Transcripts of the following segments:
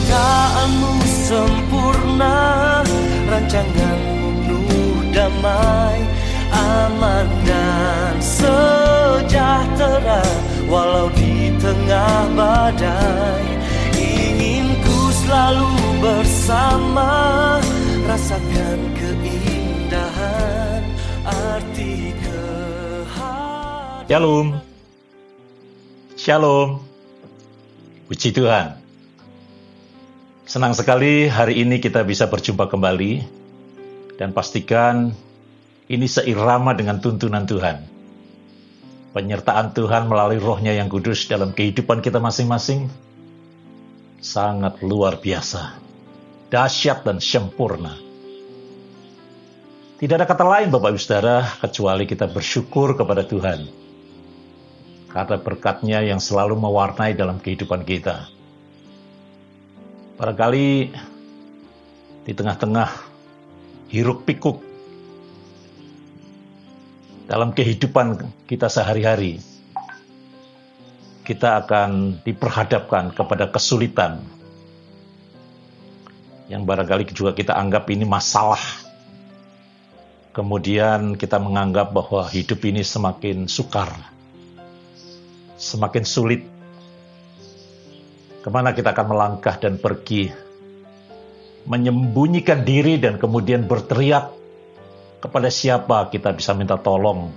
Ciptaanmu sempurna, rancanganmu penuh damai, aman dan sejahtera. Walau di tengah badai, ingin ku selalu bersama, rasakan keindahan arti kehadiran. Shalom. Shalom. Puji Tuhan. Senang sekali hari ini kita bisa berjumpa kembali, dan pastikan ini seirama dengan tuntunan Tuhan. Penyertaan Tuhan melalui Roh-Nya yang kudus dalam kehidupan kita masing-masing sangat luar biasa, dahsyat dan sempurna. Tidak ada kata lain Bapak Ibu Saudara kecuali kita bersyukur kepada Tuhan karena berkat-Nya yang selalu mewarnai dalam kehidupan kita. Barangkali di tengah-tengah hiruk pikuk dalam kehidupan kita sehari-hari, kita akan diperhadapkan kepada kesulitan yang barangkali juga kita anggap ini masalah. Kemudian kita menganggap bahwa hidup ini semakin sukar, semakin sulit. Kemana kita akan melangkah dan pergi, menyembunyikan diri dan kemudian berteriak, kepada siapa kita bisa minta tolong.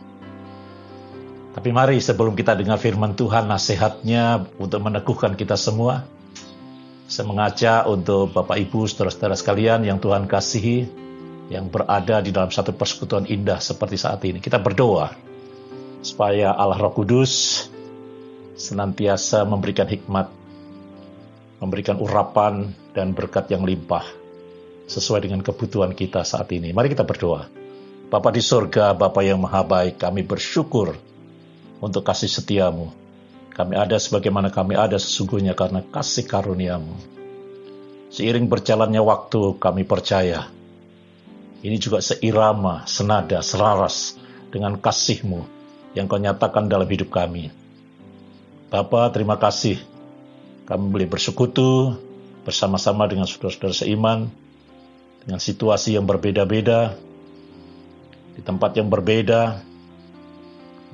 Tapi mari sebelum kita dengar firman Tuhan, nasihatnya untuk meneguhkan kita semua, saya mengajak untuk Bapak Ibu, saudara-saudara sekalian yang Tuhan kasihi, yang berada di dalam satu persekutuan indah seperti saat ini. Kita berdoa supaya Allah Roh Kudus senantiasa memberikan hikmat, memberikan urapan dan berkat yang limpah sesuai dengan kebutuhan kita saat ini. Mari kita berdoa. Bapa di surga, Bapa yang maha baik, kami bersyukur untuk kasih setiamu. Kami ada sebagaimana kami ada sesungguhnya karena kasih karuniamu. Seiring berjalannya waktu, kami percaya ini juga seirama, senada, selaras dengan kasih-Mu yang Kau nyatakan dalam hidup kami. Bapa, terima kasih. Kami boleh bersekutu bersama-sama dengan saudara-saudara seiman, dengan situasi yang berbeda-beda, di tempat yang berbeda,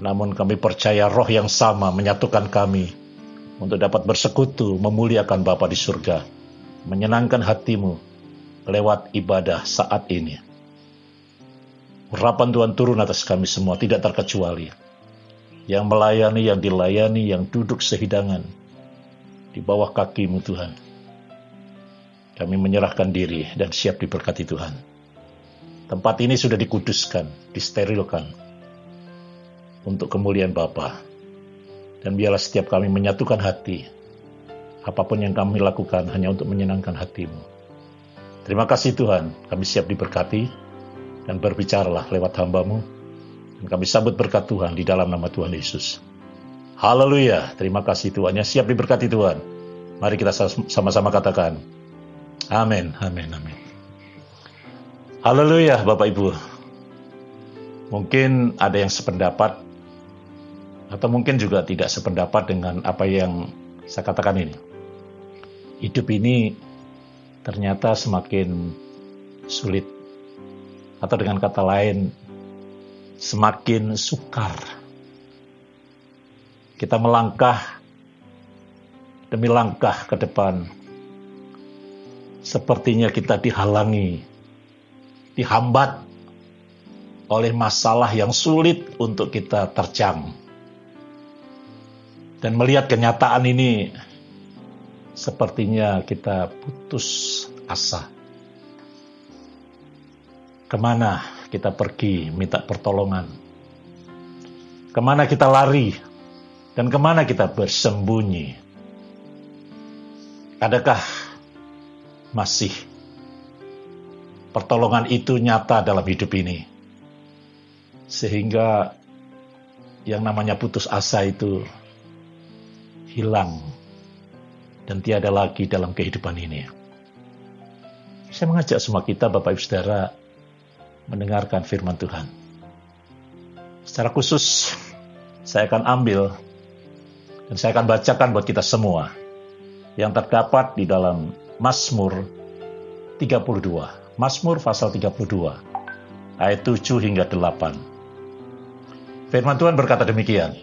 namun kami percaya Roh yang sama menyatukan kami untuk dapat bersekutu, memuliakan Bapa di surga, menyenangkan hati-Mu lewat ibadah saat ini. Urapan Tuhan turun atas kami semua, tidak terkecuali. Yang melayani, yang dilayani, yang duduk sehidangan di bawah kaki-Mu Tuhan. Kami menyerahkan diri dan siap diberkati Tuhan. Tempat ini sudah dikuduskan, disterilkan untuk kemuliaan Bapa. Dan biarlah setiap kami menyatukan hati. Apapun yang kami lakukan hanya untuk menyenangkan hati-Mu. Terima kasih Tuhan, kami siap diberkati dan berbicaralah lewat hamba-Mu. Dan kami sambut berkat Tuhan di dalam nama Tuhan Yesus. Haleluya, terima kasih Tuhan yang siap diberkati Tuhan. Mari kita sama-sama katakan, amin, amin, amin. Haleluya Bapak Ibu. Mungkin ada yang sependapat, atau mungkin juga tidak sependapat dengan apa yang saya katakan ini. Hidup ini ternyata semakin sulit, atau dengan kata lain, semakin sukar. Kita melangkah demi langkah ke depan, sepertinya kita dihalangi, dihambat oleh masalah yang sulit untuk kita terjang. Dan melihat kenyataan ini, sepertinya kita putus asa. Kemana kita pergi minta pertolongan? Kemana kita lari? Dan kemana kita bersembunyi? Adakah masih pertolongan itu nyata dalam hidup ini? Sehingga yang namanya putus asa itu hilang dan tiada lagi dalam kehidupan ini. Saya mengajak semua kita, Bapak Ibu Saudara, mendengarkan firman Tuhan. Secara khusus, saya akan ambil dan saya akan bacakan buat kita semua yang terdapat di dalam Mazmur 32. Mazmur pasal 32, ayat 7 hingga 8. Firman Tuhan berkata demikian.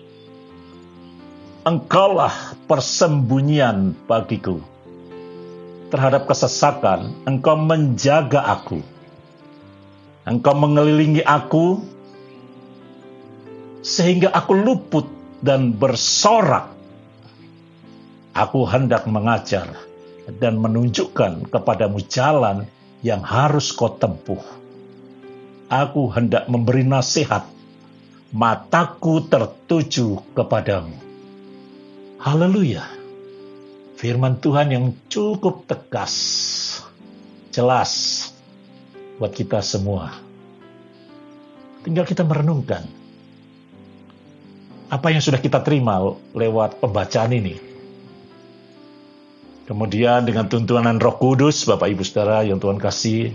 Engkaulah persembunyian bagiku. Terhadap kesesakan, engkau menjaga aku. Engkau mengelilingi aku, sehingga aku luput dan bersorak. Aku hendak mengajar dan menunjukkan kepadamu jalan yang harus kau tempuh. Aku hendak memberi nasihat, mataku tertuju kepadamu. Haleluya. Firman Tuhan yang cukup tegas, jelas buat kita semua. Tinggal kita merenungkan apa yang sudah kita terima lewat pembacaan ini. Kemudian dengan tuntunan Roh Kudus, Bapak Ibu Saudara yang Tuhan kasih,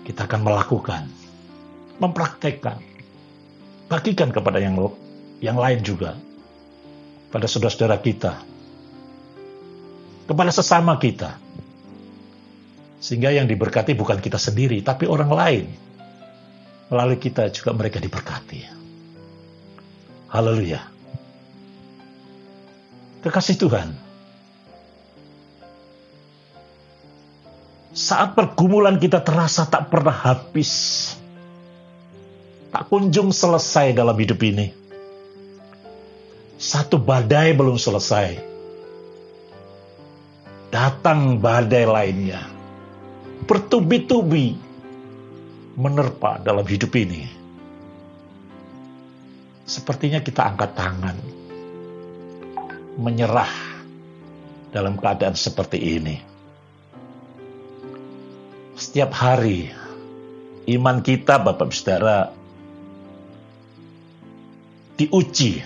kita akan melakukan, mempraktekkan, bagikan kepada yang lain juga, pada saudara-saudara kita, kepada sesama kita, sehingga yang diberkati bukan kita sendiri, tapi orang lain. Melalui kita juga mereka diberkati. Haleluya. Kekasih Tuhan, saat pergumulan kita terasa tak pernah habis, tak kunjung selesai dalam hidup ini. Satu badai belum selesai, datang badai lainnya, bertubi-tubi menerpa dalam hidup ini. Sepertinya kita angkat tangan, menyerah dalam keadaan seperti ini. Setiap hari, iman kita, Bapak Saudara, diuji.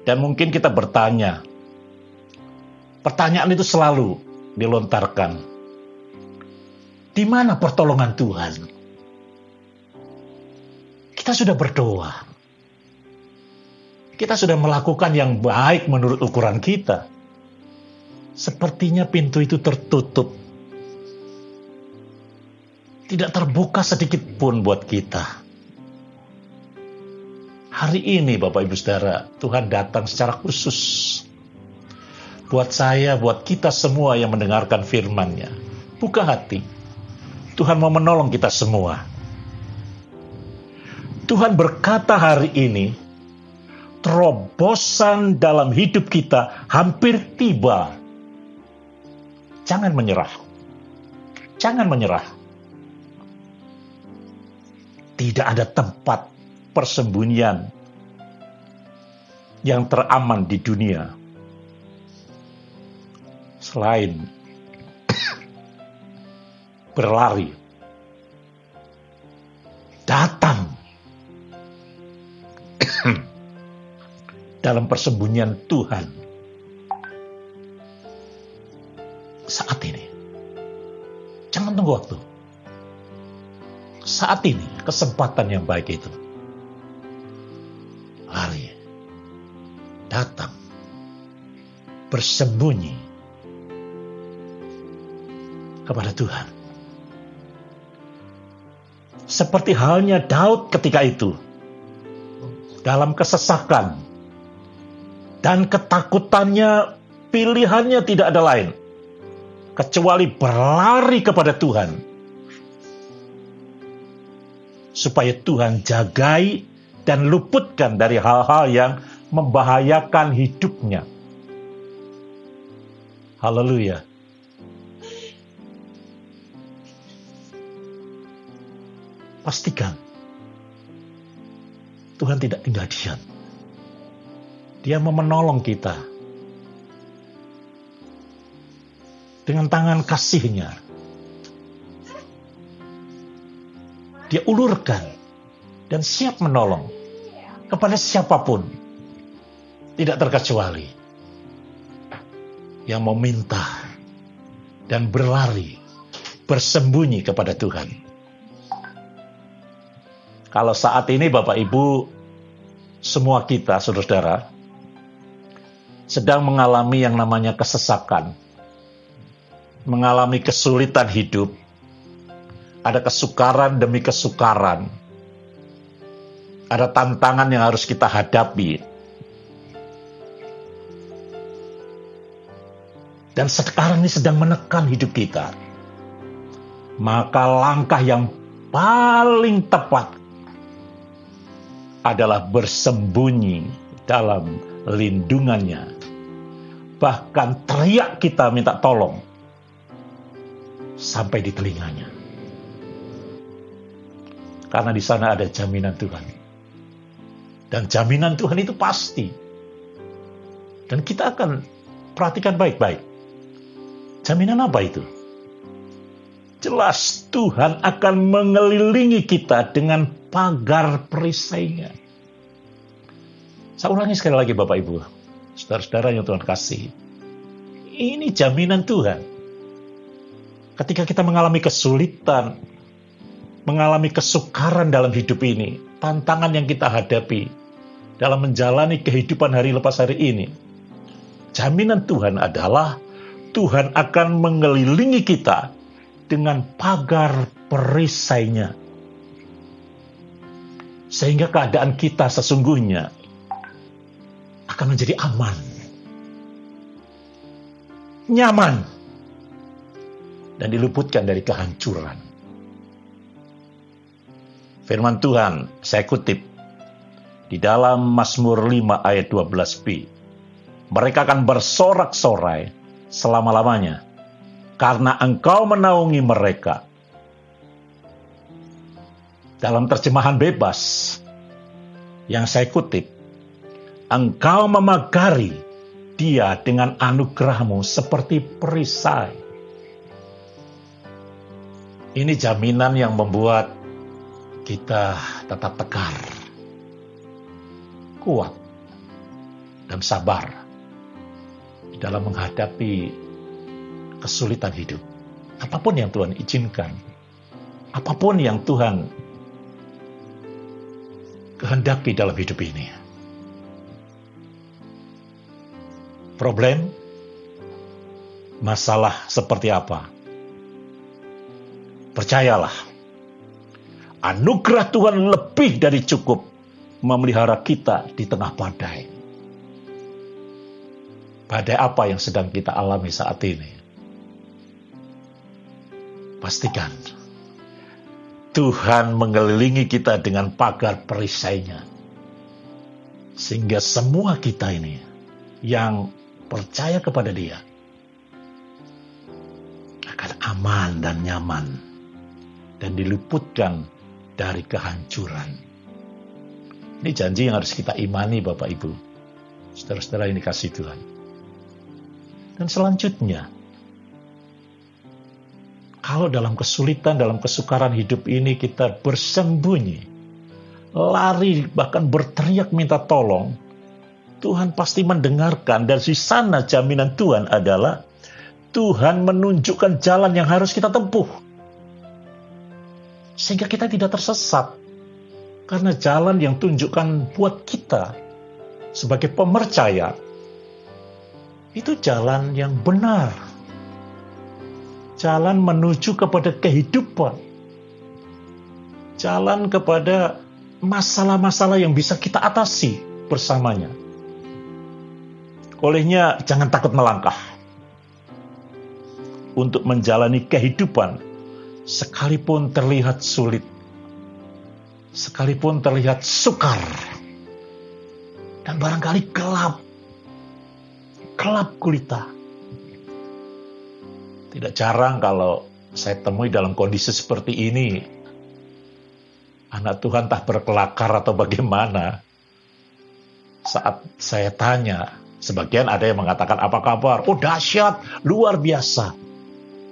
Dan mungkin kita bertanya, pertanyaan itu selalu dilontarkan. Di mana pertolongan Tuhan? Kita sudah berdoa. Kita sudah melakukan yang baik menurut ukuran kita. Sepertinya pintu itu tertutup. Tidak terbuka sedikit pun buat kita. Hari ini Bapak Ibu Saudara, Tuhan datang secara khusus. Buat saya, buat kita semua yang mendengarkan firman-Nya. Buka hati. Tuhan mau menolong kita semua. Tuhan berkata hari ini, terobosan dalam hidup kita hampir tiba. Jangan menyerah. Jangan menyerah. Tidak ada tempat persembunyian yang teraman di dunia selain berlari, datang dalam persembunyian Tuhan saat ini. Jangan tunggu waktu. Saat ini, kesempatan yang baik itu. Lari, datang, bersembunyi kepada Tuhan. Seperti halnya Daud ketika itu, dalam kesesakan dan ketakutannya, pilihannya tidak ada lain kecuali berlari kepada Tuhan. Supaya Tuhan jagai dan luputkan dari hal-hal yang membahayakan hidupnya. Haleluya. Pastikan Tuhan tidak tinggal diam. Dia mau menolong kita dengan tangan kasih-Nya. Dia ulurkan dan siap menolong kepada siapapun, tidak terkecuali yang mau minta dan berlari, bersembunyi kepada Tuhan. Kalau saat ini Bapak Ibu, semua kita saudara-saudara sedang mengalami yang namanya kesesakan, mengalami kesulitan hidup, ada kesukaran demi kesukaran, ada tantangan yang harus kita hadapi. Dan sekarang ini sedang menekan hidup kita. Maka langkah yang paling tepat adalah bersembunyi dalam lindungannya. Bahkan teriak kita minta tolong sampai di telinganya. Karena di sana ada jaminan Tuhan. Dan jaminan Tuhan itu pasti. Dan kita akan perhatikan baik-baik. Jaminan apa itu? Jelas Tuhan akan mengelilingi kita dengan pagar perisainya. Saya ulangi sekali lagi Bapak Ibu, saudara-saudara yang Tuhan kasih. Ini jaminan Tuhan. Ketika kita mengalami kesulitan, mengalami kesukaran dalam hidup ini, tantangan yang kita hadapi dalam menjalani kehidupan hari lepas hari ini, jaminan Tuhan adalah Tuhan akan mengelilingi kita dengan pagar perisainya. Sehingga keadaan kita sesungguhnya akan menjadi aman, nyaman, dan diluputkan dari kehancuran. Firman Tuhan, saya kutip, di dalam Mazmur 5 ayat 12b. Mereka akan bersorak-sorai selama-lamanya, karena Engkau menaungi mereka. Dalam terjemahan bebas yang saya kutip, Engkau memagari dia dengan anugerah-Mu seperti perisai. Ini jaminan yang membuat kita tetap tegar, kuat, dan sabar dalam menghadapi kesulitan hidup. Apapun yang Tuhan izinkan, apapun yang Tuhan kehendaki dalam hidup ini. Problem, masalah seperti apa? Percayalah, anugerah Tuhan lebih dari cukup memelihara kita di tengah badai. Badai apa yang sedang kita alami saat ini? Pastikan Tuhan mengelilingi kita dengan pagar perisainya. Sehingga semua kita ini yang percaya kepada Dia akan aman dan nyaman dan diluputkan dari kehancuran. Ini janji yang harus kita imani Bapak Ibu, saudara-saudara yang dikasihi Tuhan. Dan selanjutnya, kalau dalam kesulitan, dalam kesukaran hidup ini kita bersembunyi, lari, bahkan berteriak minta tolong, Tuhan pasti mendengarkan. Dan di sana jaminan Tuhan adalah Tuhan menunjukkan jalan yang harus kita tempuh. Sehingga kita tidak tersesat. Karena jalan yang tunjukkan buat kita sebagai pemercaya, itu jalan yang benar. Jalan menuju kepada kehidupan. Jalan kepada masalah-masalah yang bisa kita atasi bersamanya. Olehnya jangan takut melangkah. Untuk menjalani kehidupan sekalipun terlihat sulit. Sekalipun terlihat sukar. Dan barangkali gelap. Gelap gulita. Tidak jarang kalau saya temui dalam kondisi seperti ini, anak Tuhan tak berkelakar atau bagaimana. Saat saya tanya, sebagian ada yang mengatakan, apa kabar? Oh dahsyat, luar biasa.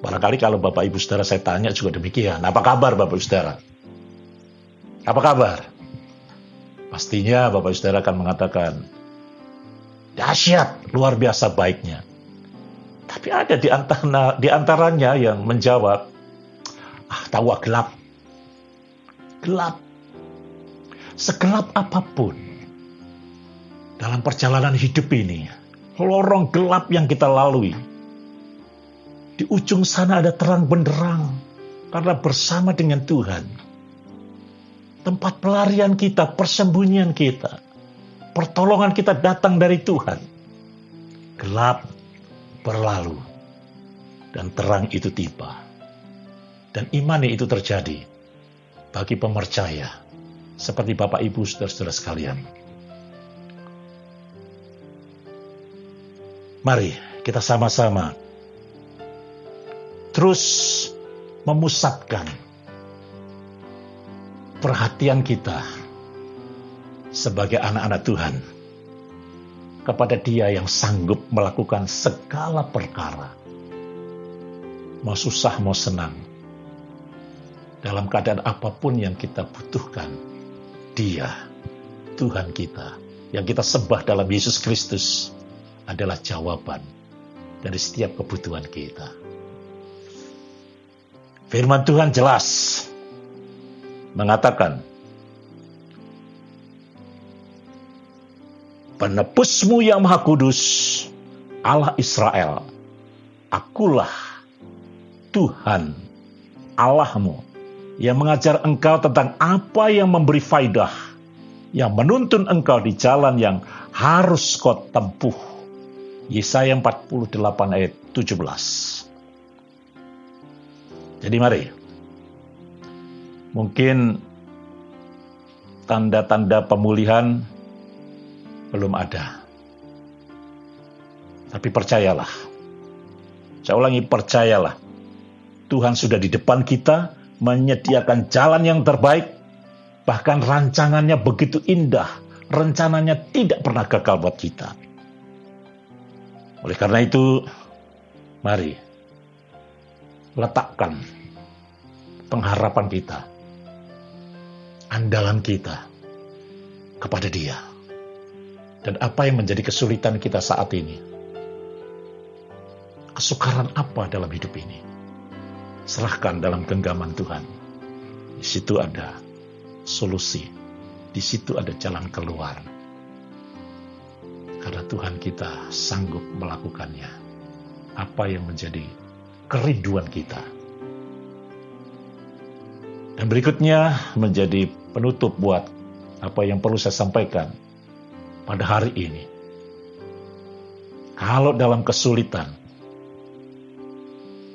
Barangkali kalau Bapak Ibu Saudara saya tanya juga demikian. Apa kabar Bapak Ibu Saudara? Apa kabar? Pastinya Bapak Ibu Saudara akan mengatakan, dahsyat, luar biasa baiknya. Tapi ada di antaranya yang menjawab, tahu gelap. Gelap. Segelap apapun dalam perjalanan hidup ini, lorong gelap yang kita lalui, Di ujung sana ada terang benderang, karena bersama dengan Tuhan. Tempat pelarian kita, persembunyian kita, pertolongan kita datang dari Tuhan. Gelap berlalu, dan terang itu tiba. Dan imani itu terjadi bagi pemercaya, seperti Bapak Ibu saudara-saudara sekalian. Mari kita sama-sama terus memusatkan perhatian kita sebagai anak-anak Tuhan kepada Dia yang sanggup melakukan segala perkara. Mau susah, mau senang, dalam keadaan apapun yang kita butuhkan, Dia, Tuhan kita, yang kita sembah dalam Yesus Kristus, adalah jawaban dari setiap kebutuhan kita. Firman Tuhan jelas mengatakan, penebusmu yang maha kudus, Allah Israel, akulah Tuhan Allahmu, yang mengajar engkau tentang apa yang memberi faidah, yang menuntun engkau di jalan yang harus kau tempuh. Yesaya 48 ayat 17. Jadi mari, mungkin tanda-tanda pemulihan belum ada. Tapi percayalah, saya ulangi, percayalah, Tuhan sudah di depan kita, menyediakan jalan yang terbaik, bahkan rancangannya begitu indah, rencananya tidak pernah gagal buat kita. Oleh karena itu, mari letakkan pengharapan kita, andalan kita kepada Dia. Dan apa yang menjadi kesulitan kita saat ini? Kesukaran apa dalam hidup ini? Serahkan dalam genggaman Tuhan. Di situ ada solusi, di situ ada jalan keluar. Karena Tuhan kita sanggup melakukannya. Apa yang menjadi kerinduan kita. Dan berikutnya menjadi penutup buat apa yang perlu saya sampaikan pada hari ini. Kalau dalam kesulitan,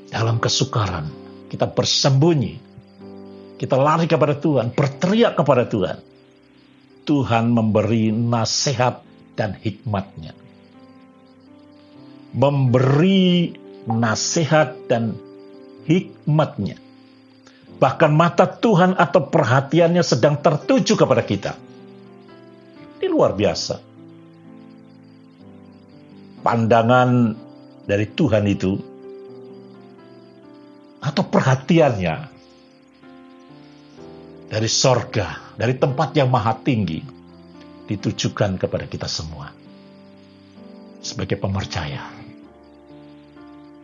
dalam kesukaran, kita bersembunyi, kita lari kepada Tuhan, berteriak kepada Tuhan, Tuhan memberi nasihat dan hikmatnya. Memberi nasihat dan hikmatnya. Bahkan mata Tuhan atau perhatiannya sedang tertuju kepada kita. Ini luar biasa. Pandangan dari Tuhan itu, atau perhatiannya dari sorga, dari tempat yang maha tinggi, ditujukan kepada kita semua sebagai pemercaya.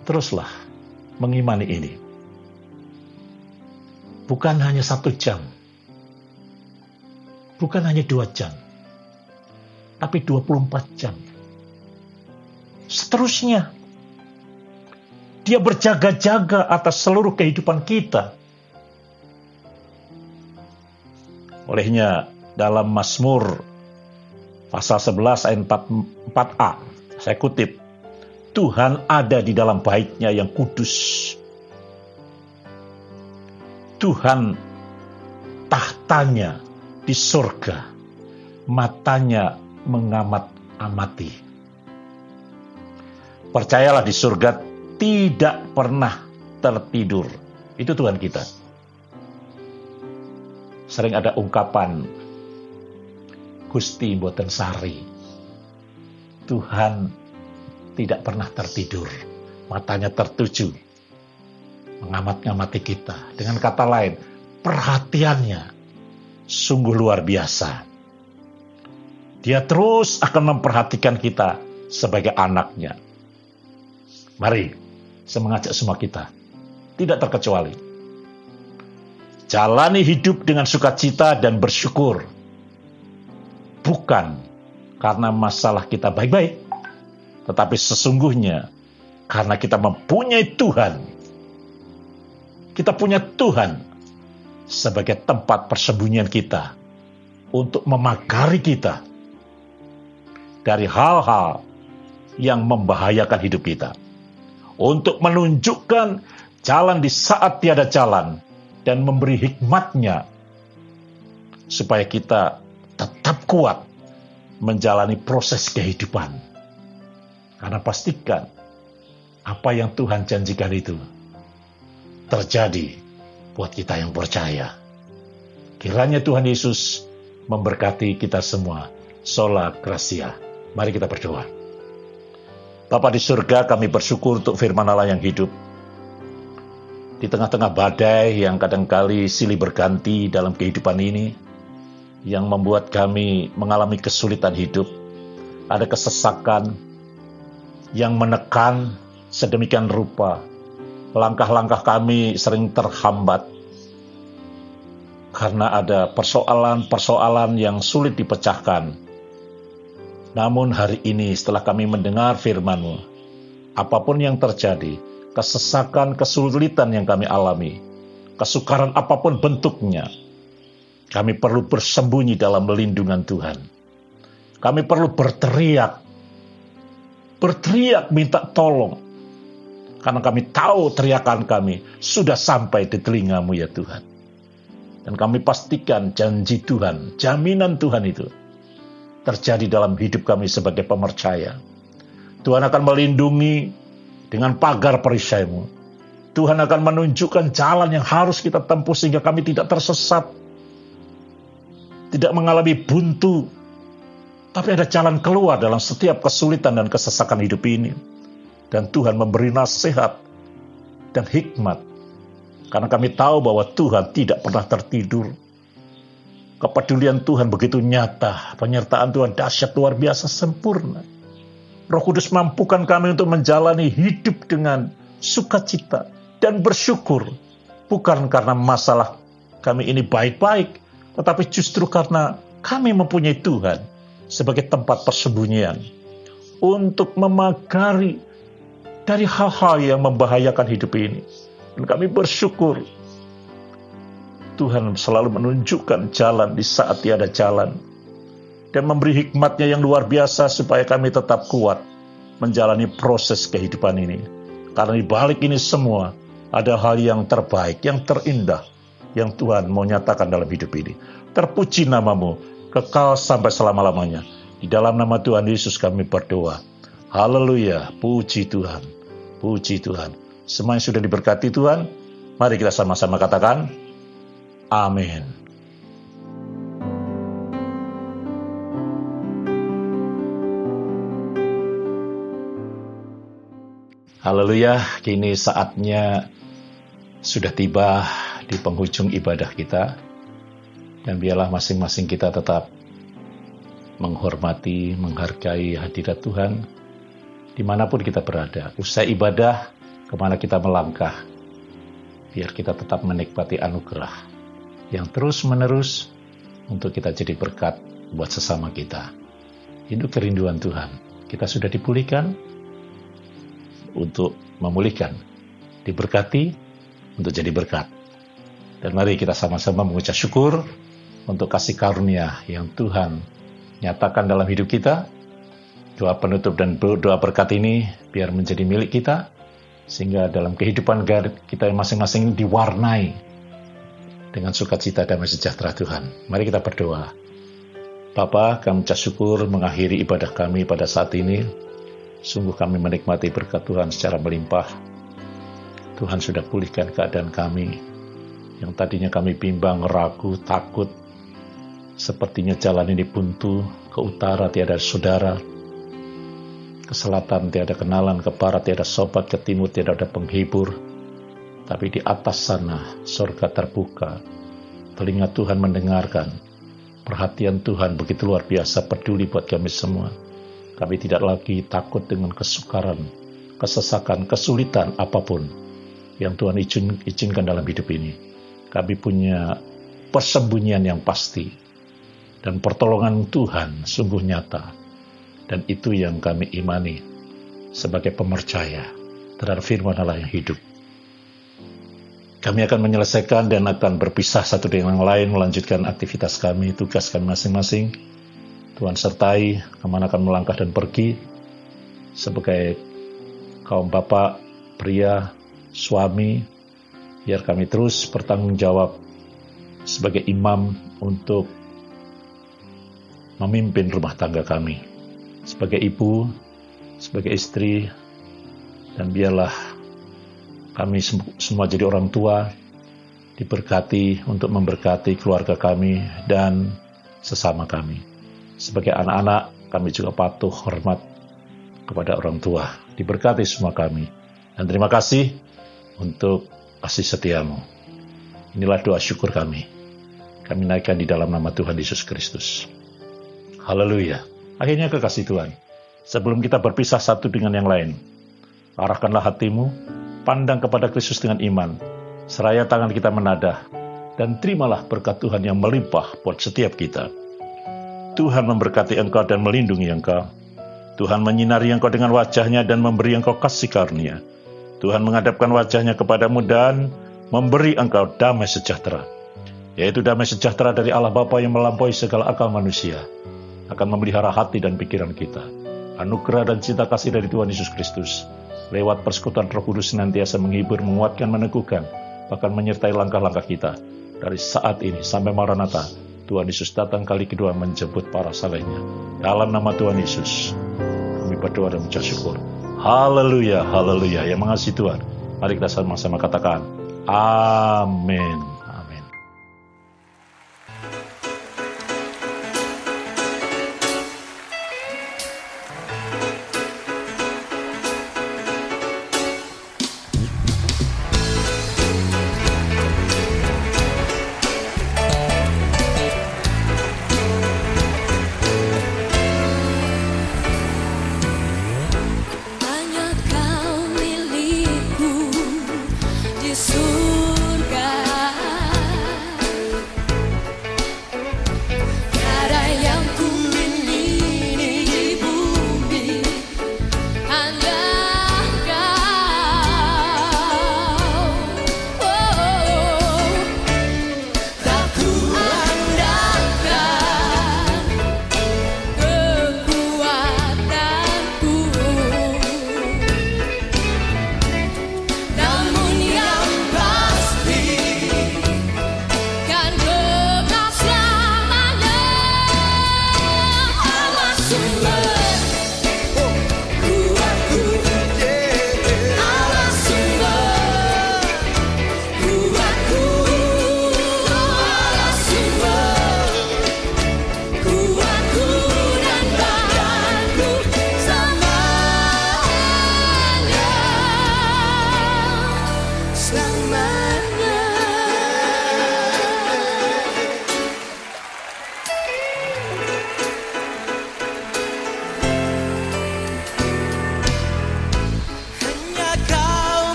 Teruslah mengimani ini. Bukan hanya 1 jam, bukan hanya 2 jam, tapi 24 jam. Seterusnya, Dia berjaga-jaga atas seluruh kehidupan kita. Olehnya dalam Mazmur pasal 11 ayat 4a, saya kutip, Tuhan ada di dalam baitnya yang kudus. Tuhan tahtanya di surga, matanya mengamat-amati. Percayalah, di surga tidak pernah tertidur. Itu Tuhan kita. Sering ada ungkapan, Gusti mboten sari. Tuhan tidak pernah tertidur. Matanya tertuju, mengamat-ngamati kita. Dengan kata lain, perhatiannya sungguh luar biasa. Dia terus akan memperhatikan kita sebagai anaknya. Mari, saya mengajak semua kita, tidak terkecuali, jalani hidup dengan sukacita dan bersyukur. Bukan karena masalah kita baik-baik, tetapi sesungguhnya Karena kita mempunyai Tuhan. Kita punya Tuhan sebagai tempat persembunyian kita untuk memagari kita dari hal-hal yang membahayakan hidup kita. Untuk menunjukkan jalan di saat tiada jalan dan memberi hikmatnya supaya kita tetap kuat menjalani proses kehidupan. Karena pastikan apa yang Tuhan janjikan itu terjadi buat kita yang percaya. Kiranya Tuhan Yesus memberkati kita semua. Sola Gracia. Mari kita berdoa. Bapa di surga, kami bersyukur untuk firman Allah yang hidup. Di tengah-tengah badai yang kadangkali silih berganti dalam kehidupan ini, yang membuat kami mengalami kesulitan hidup, ada kesesakan yang menekan sedemikian rupa. Langkah-langkah kami sering terhambat karena ada persoalan-persoalan yang sulit dipecahkan. Namun hari ini setelah kami mendengar firman-Mu, apapun yang terjadi, kesesakan, kesulitan yang kami alami, kesukaran apapun bentuknya, kami perlu bersembunyi dalam lindungan Tuhan. Kami perlu berteriak minta tolong. Karena kami tahu teriakan kami sudah sampai di telinga-Mu ya Tuhan. Dan kami pastikan janji Tuhan, jaminan Tuhan itu terjadi dalam hidup kami sebagai pemercaya. Tuhan akan melindungi dengan pagar perisai-Mu. Tuhan akan menunjukkan jalan yang harus kita tempuh sehingga kami tidak tersesat, tidak mengalami buntu, tapi ada jalan keluar dalam setiap kesulitan dan kesesakan hidup ini. Dan Tuhan memberi nasihat dan hikmat, karena kami tahu bahwa Tuhan tidak pernah tertidur. Kepedulian Tuhan begitu nyata, penyertaan Tuhan dahsyat, luar biasa, sempurna. Roh Kudus mampukan kami untuk menjalani hidup dengan sukacita dan bersyukur, bukan karena masalah kami ini baik-baik, tetapi justru karena kami mempunyai Tuhan sebagai tempat persembunyian untuk memagari dari hal-hal yang membahayakan hidup ini. Dan kami bersyukur Tuhan selalu menunjukkan jalan di saat tiada jalan dan memberi hikmatnya yang luar biasa supaya kami tetap kuat menjalani proses kehidupan ini. Karena di balik ini semua ada hal yang terbaik, yang terindah yang Tuhan mau nyatakan dalam hidup ini. Terpuji nama-Mu kekal sampai selama-lamanya. Di dalam nama Tuhan Yesus kami berdoa. Haleluya, puji Tuhan, puji Tuhan. Semua yang sudah diberkati Tuhan, mari kita sama-sama katakan, amin. Haleluya, kini saatnya sudah tiba di penghujung ibadah kita. Dan biarlah masing-masing kita tetap menghormati, menghargai hadirat Tuhan dimanapun kita berada. Usai ibadah, kemana kita melangkah, biar kita tetap menikmati anugerah yang terus-menerus untuk kita jadi berkat buat sesama kita. Itu kerinduan Tuhan. Kita sudah dipulihkan untuk memulihkan, diberkati untuk jadi berkat. Dan mari kita sama-sama mengucap syukur untuk kasih karunia yang Tuhan nyatakan dalam hidup kita. Doa penutup dan doa berkat ini biar menjadi milik kita, sehingga dalam kehidupan kita masing-masing diwarnai dengan sukacita dan sejahtera Tuhan. Mari kita berdoa. Bapa, kami ucap syukur mengakhiri ibadah kami pada saat ini. Sungguh kami menikmati berkat Tuhan secara melimpah. Tuhan sudah pulihkan keadaan kami yang tadinya kami bimbang, ragu, takut. Sepertinya jalan ini buntu, ke utara tiada saudara, ke selatan tiada kenalan, ke barat tiada sobat, ke timur tiada ada penghibur. Tapi di atas sana surga terbuka, telinga Tuhan mendengarkan, perhatian Tuhan begitu luar biasa peduli buat kami semua. Kami tidak lagi takut dengan kesukaran, kesesakan, kesulitan apapun yang Tuhan izinkan dalam hidup ini. Kami punya persembunyian yang pasti, dan pertolongan Tuhan sungguh nyata. Dan itu yang kami imani sebagai pemercaya. terhadap firman Allah yang hidup. Kami akan menyelesaikan dan akan berpisah satu dengan yang lain, melanjutkan aktivitas kami, tugas kami masing-masing. Tuhan sertai, kami akan melangkah dan pergi sebagai kaum bapak, pria, suami, biar kami terus bertanggung jawab sebagai imam untuk memimpin rumah tangga kami, sebagai ibu, sebagai istri, dan biarlah kami semua jadi orang tua, diberkati untuk memberkati keluarga kami dan sesama kami. Sebagai anak-anak, kami juga patuh hormat kepada orang tua. Diberkati semua kami. Dan terima kasih untuk kasih setiamu. Inilah doa syukur kami. Kami naikkan di dalam nama Tuhan Yesus Kristus. Haleluya. Akhirnya kekasih Tuhan, sebelum kita berpisah satu dengan yang lain, arahkanlah hatimu, pandang kepada Kristus dengan iman, seraya tangan kita menadah, dan terimalah berkat Tuhan yang melimpah buat setiap kita. Tuhan memberkati engkau dan melindungi engkau. Tuhan menyinari engkau dengan wajahnya dan memberi engkau kasih karunia. Tuhan menghadapkan wajahnya kepadamu dan memberi engkau damai sejahtera, yaitu damai sejahtera dari Allah Bapa yang melampaui segala akal manusia, akan memelihara hati dan pikiran kita. Anugerah dan cinta kasih dari Tuhan Yesus Kristus, lewat persekutuan Roh Kudus senantiasa menghibur, menguatkan, meneguhkan, bahkan menyertai langkah-langkah kita. Dari saat ini sampai Maranatha, Tuhan Yesus datang kali kedua menjemput para salehnya. Dalam nama Tuhan Yesus, kami berdoa dan mengucap syukur. Haleluya, haleluya. Yang mengasihi Tuhan, mari kita sama-sama katakan, Amin.